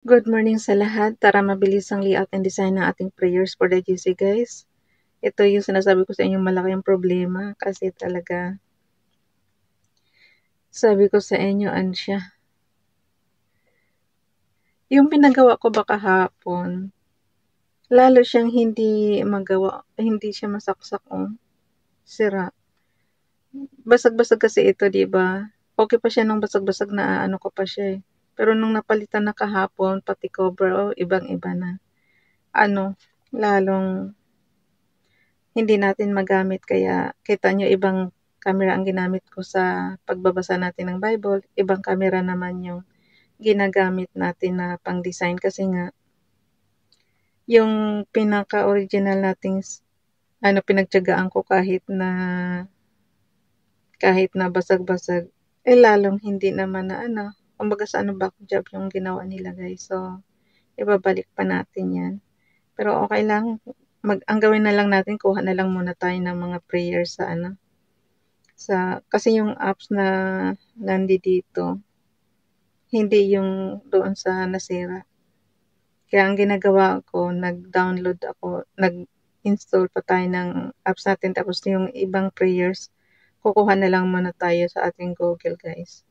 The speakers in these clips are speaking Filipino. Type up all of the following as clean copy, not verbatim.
Good morning sa lahat. Tara mabilis ang layout and design ng ating prayers for the GC guys. Ito yung sinasabi ko sa inyo malaki ang problema kasi talaga sabi ko sa inyo ano siya. Yung pinagawa ko ba kahapon, lalo siyang hindi siya masaksak sira. Basag-basag kasi ito, 'di ba? Okay pa siya nung basag-basag na ano ko pa siya eh. Pero nung napalitan na kahapon, pati cover, ibang-iba na. Lalong hindi natin magamit kaya kita nyo ibang camera ang ginamit ko sa pagbabasa natin ng Bible, ibang camera naman yung ginagamit natin na pang-design kasi nga yung pinaka-original nating pinagtiyagaan ko kahit na basag-basag, lalong hindi naman na kumbaga sa back job yung ginawa nila guys. So, ibabalik pa natin yan. Pero okay lang, ang gawin na lang natin, kuha na lang muna tayo ng mga prayers kasi yung apps na nandito, hindi yung doon sa nasira. Kaya ang ginagawa ko, nag-install pa tayo ng apps natin, tapos yung ibang prayers, kukuha na lang muna tayo sa ating Google guys.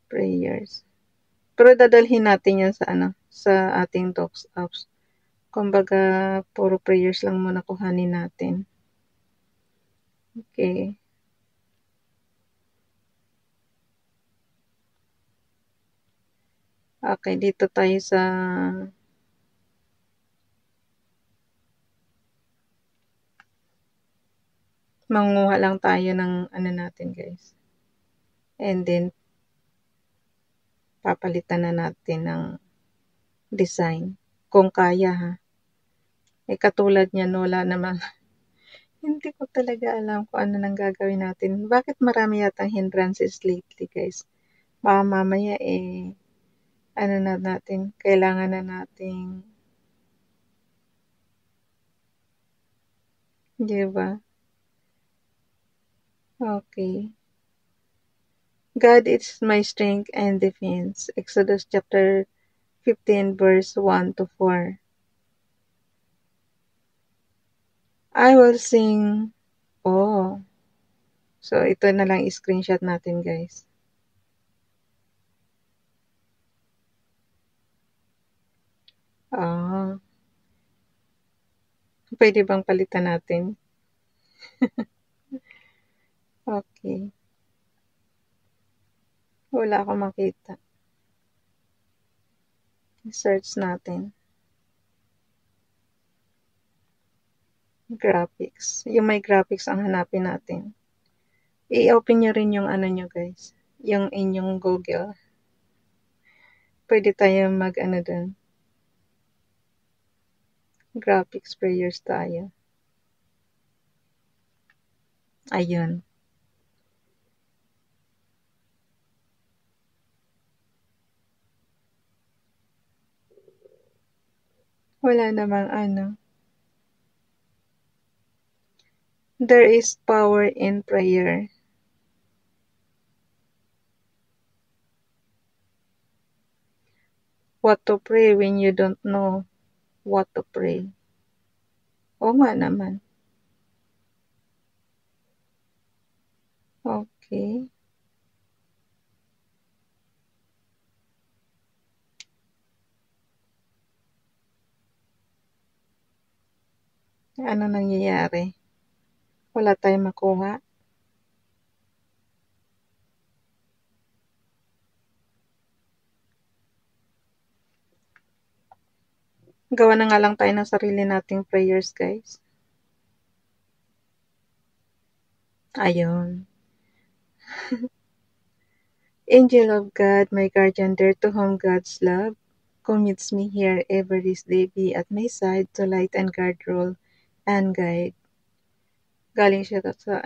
Prayers. Pero dadalhin natin yan sa ating Docs apps. Kumbaga, puro prayers lang muna kuhanin natin. Okay. Okay, dito tayo sa manguha lang tayo ng natin guys. And then, papalitan na natin ng design. Kung kaya ha. Katulad niyan, wala naman. Hindi ko talaga alam kung ano nang gagawin natin. Bakit marami yatang hindrances lately guys? Baka mamaya kailangan na nating, di ba? Okay. God is my strength and defense. Exodus chapter 15 verse 1 to 4. I will sing. Oh. So, ito na lang screenshot natin guys. Ah. Pwede bang palitan natin? Okay. Wala akong makita. Search natin. Graphics. Yung may graphics ang hanapin natin. I-open nyo rin yung nyo guys. Yung inyong Google. Pwede tayo dun. Graphics prayers tayo. Ayun. Wala namang There is power in prayer. What to pray when you don't know what to pray? Oo nga naman. Okay. Ano nangyayari? Wala tayong makuha. Gawa na nga lang tayo ng sarili nating prayers, guys. Ayun. Angel of God, my guardian there to whom God's love commits me here ever this day, be at my side to light and guard, rule and guide. Galing siya sa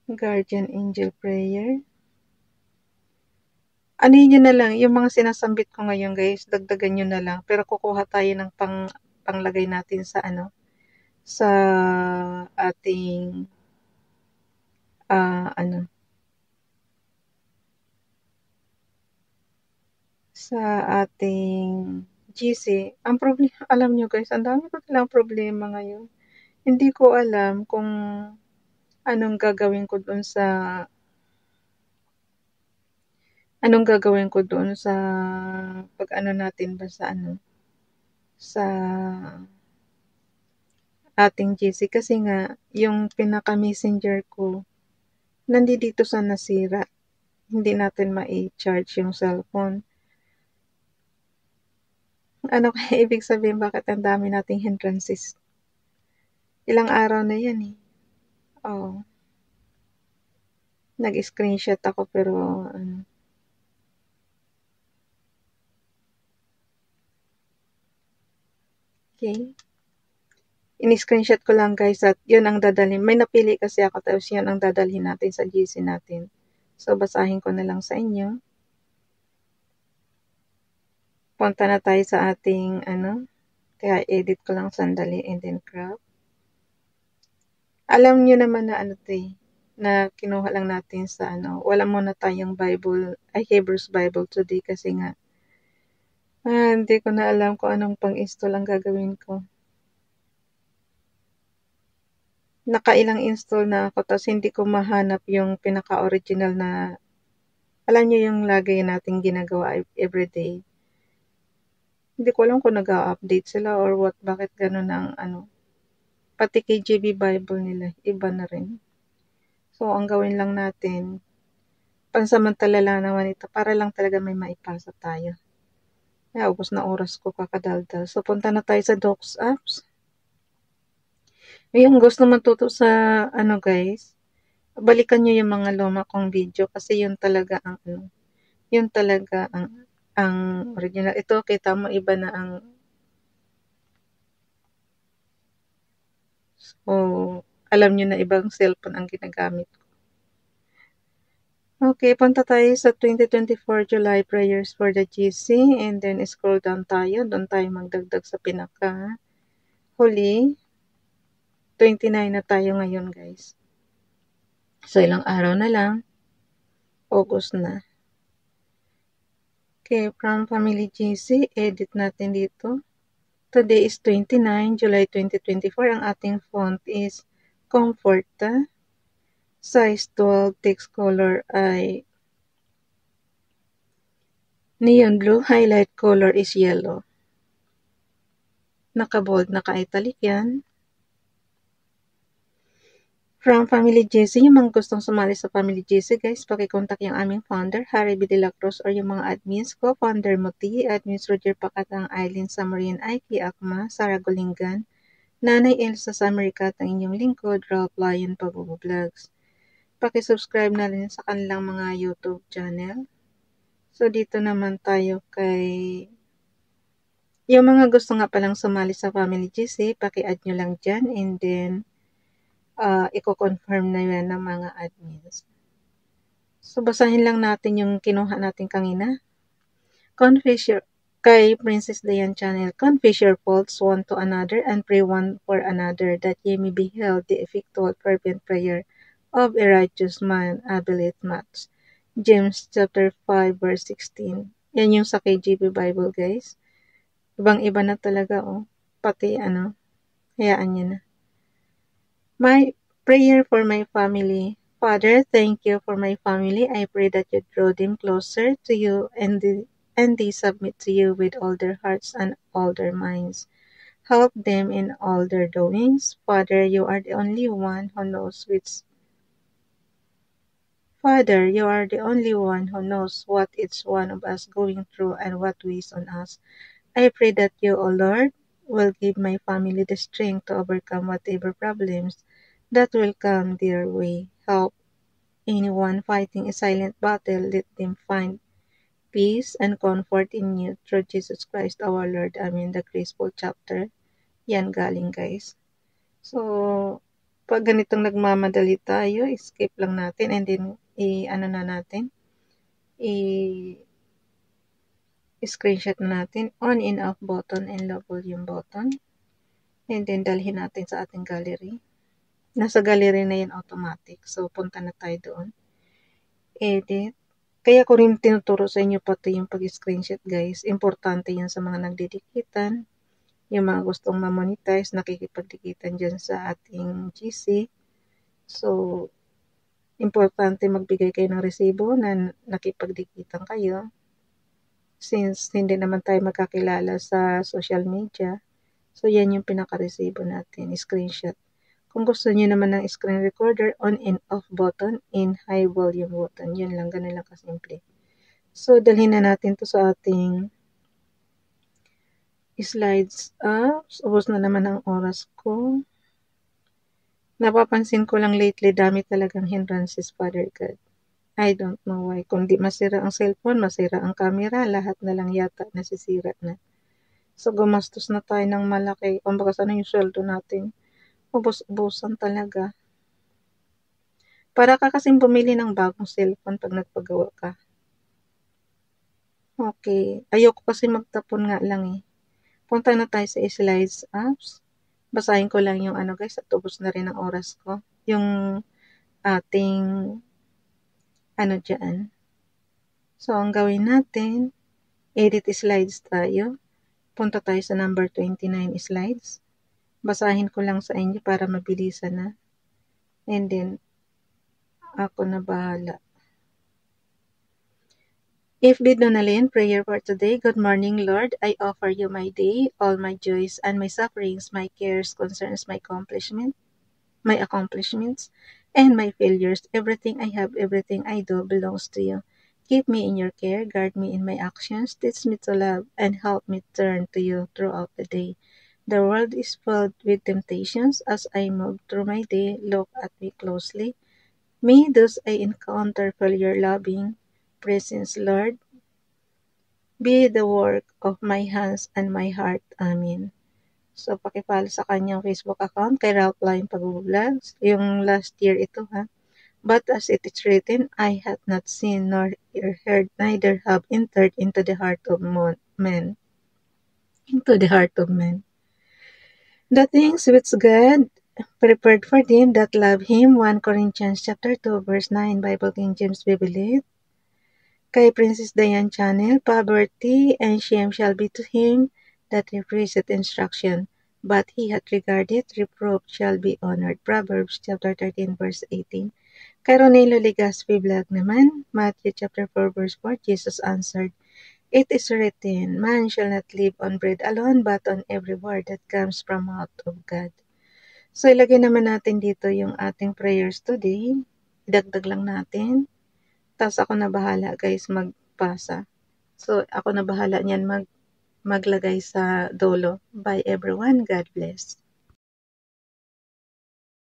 guardian angel prayer. Ano yun na lang, yung mga sinasambit ko ngayon guys, dagdagan nyo na lang. Pero kukuha tayo ng panglagay natin sa ating sa ating GC. Ang problema, alam nyo guys, ang dami ko talang problema ngayon. Hindi ko alam kung anong gagawin ko doon sa pag-ano natin ba sa sa ating GC kasi nga yung pinaka-messenger ko nandito sa nasira. Hindi natin mai-charge yung cellphone. Ano kaya ibig sabihin bakit ang dami nating hindrances? Ilang araw na yan eh. Oh. Nag-screenshot ako pero okay. In-screenshot ko lang guys at yun ang dadalhin. May napili kasi ako tapos yun ang dadalhin natin sa GC natin. So basahin ko na lang sa inyo. Punta na tayo sa ating kaya edit ko lang sandali and then crop. Alam nyo naman na na kinuha lang natin sa wala muna tayong Hebrews Bible today kasi nga hindi ko na alam kung anong pang-install ang gagawin ko. Nakailang install na ako tapos hindi ko mahanap yung pinaka-original na alam nyo yung lagay nating ginagawa everyday. Hindi ko alam kung nag-update sila or what, bakit ganun ang pati KJV Bible nila, iba na rin. So, ang gawin lang natin, pansamantala lang naman ito para lang talaga may maipasa tayo. Kaya, ubos na oras ko kakadaldal. So, punta na tayo sa Docs Apps. Yung gusto matuto sa guys, balikan nyo yung mga luma kong video kasi yun talaga ang original. Ito, kita mo iba na ang alam nyo na ibang cellphone ang ginagamit ko. Okay, punta tayo sa 2024 July prayers for the GC and then scroll down tayo. Doon tayo magdagdag sa pinaka huli. 29 na tayo ngayon guys. So, ilang araw na lang. August na. Okay, from Family GC, edit natin dito. Today is 29, July 2024. Ang ating font is Comfort. Size 12, text color ay neon blue. Highlight color is yellow. Naka-bold, naka-italic yan. From Family GC, yung mga gustong sumali sa Family GC, guys, pakikontak yung aming founder, Harry B. De La Cruz, or yung mga admins ko, founder Muti, admins Roger Pakatang, Eileen Samarin, Aiki Akma, Sarah Gulingan, Nanay Elsa Samaricat, ang inyong lingkod, Ralph Lion, Pag-Vlogs. Pakisubscribe na rin sa kanilang mga YouTube channel. So, dito naman tayo kay yung mga gusto nga palang sumali sa Family GC, paki-add nyo lang dyan and then i-confirm na yan ng mga admins. So, basahin lang natin yung kinuha natin kanina. Confess your, kay Princess Diane Channel, confess your faults one to another and pray one for another that ye may be held the effectual fervent prayer of a righteous man availeth much. James chapter 5 verse 16. Yan yung sa KJV Bible guys. Ibang-iba na talaga Pati hayaan nyo na. My prayer for my family. Father, thank you for my family. I pray that you draw them closer to you and they submit to you with all their hearts and all their minds. Help them in all their doings. Father, you are the only one who knows what each one of us going through and what weighs on us. I pray that you, O Lord, will give my family the strength to overcome whatever problems that will come their way. Help anyone fighting a silent battle. Let them find peace and comfort in you through Jesus Christ our Lord. Amen. The Graceful chapter. Yan galing guys. So, pag ganitong nagmamadali tayo, skip lang natin and then screenshot natin on and off button and low volume button. And then dalhin natin sa ating gallery. Nasa gallery na yan automatic. So, punta na tayo doon. Edit. Kaya ko rin tinuturo sa inyo pati yung pag-screenshot guys. Importante yan sa mga nagdidikitan, yung mga gustong ma-monetize, nakikipagdikitan dyan sa ating GC. So, importante magbigay kayo ng resibo na nakipagdikitan kayo. Since hindi naman tayo magkakilala sa social media, so yan yung pinaka-resibo natin, screenshot. Kung gusto niyo naman ng screen recorder, on and off button, in high volume button. Yun lang, ganun lang kasimple. So, dalhin na natin to sa ating slides. Ubos na naman ang oras ko. Napapansin ko lang lately, dami talagang hindrances, Father God. I don't know why. Kung di masira ang cellphone, masira ang camera, lahat na lang yata nasisira na. So, gumastos na tayo ng malaki. Kung baka sana yung sweldo natin, ubos-ubusan talaga. Para ka kasing bumili ng bagong cellphone pag nagpagawa ka. Okay. Ayoko kasi magtapon nga lang eh. Punta na tayo sa slides apps. Basahin ko lang yung guys, at ubos na rin ang oras ko. Yung ating dyan. So, ang gawin natin, edit slides tayo. Punta tayo sa number 29 slides. Basahin ko lang sa inyo para mabilisan na. And then, ako na bahala. If Bid Donalyn, prayer for today. Good morning, Lord. I offer you my day, all my joys and my sufferings, my cares, concerns, my accomplishments, and my failures. Everything I have, everything I do belongs to you. Keep me in your care, guard me in my actions, teach me to love, and help me turn to you throughout the day. The world is filled with temptations. As I move through my day, look at me closely. May those I encounter feel your loving presence, Lord. Be the work of my hands and my heart. Amen. So, pakipalo sa kanyang Facebook account kay Ralph Line Pag-vlogs. Yung last year ito ha. But as it is written, I have not seen nor heard, neither have entered into the heart of men. Into the heart of men. The things which God prepared for them that love Him. 1 Corinthians chapter 2 verse 9, Bible King James Bible. Kay Princess Diane Channel, poverty and shame shall be to him that refuseth instruction, but he hath regarded reproof shall be honored. Proverbs chapter 13 verse 18. Kay Ronelo Legaspi Vlog naman, Matthew chapter 4 verse 4, Jesus answered, It is written, man shall not live on bread alone, but on every word that comes from out of God. So, ilagay naman natin dito yung ating prayers today. Idagdag lang natin. Tapos ako na bahala guys magpasa. So, ako na bahala niyan maglagay sa dulo. Bye everyone. God bless.